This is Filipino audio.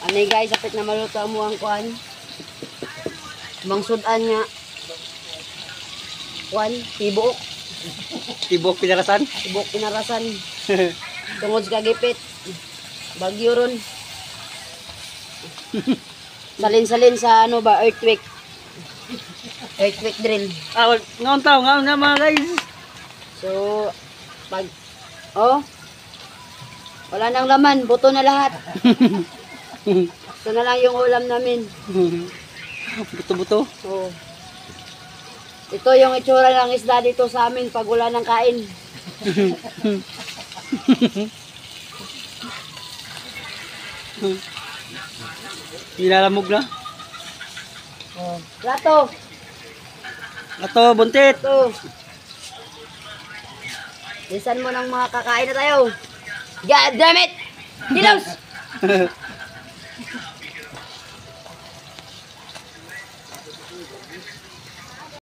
Anay guys, apit na maluto mo ang kuan. Mangsudan nga. Kuan, tibok. Tibok pinarasan. Tibok pinarasan. Tungod sa kagipit. Bagyo ron. Salin-salin sa ano ba, earthquake. Earthquake drill. Ah, ngaon tao, ngaon na mga guys. So, pag, oh, wala nang laman, buto na lahat. Ito na lang yung ulam namin. Buto-buto. Oh. Ito yung itsura ng isda dito sa amin pag wala nang kain. Nilalamog na. Oh. Plato. Ato, buntit. Ito. Lisan mo ng mga kakain na tayo. God damn it! Dilaws!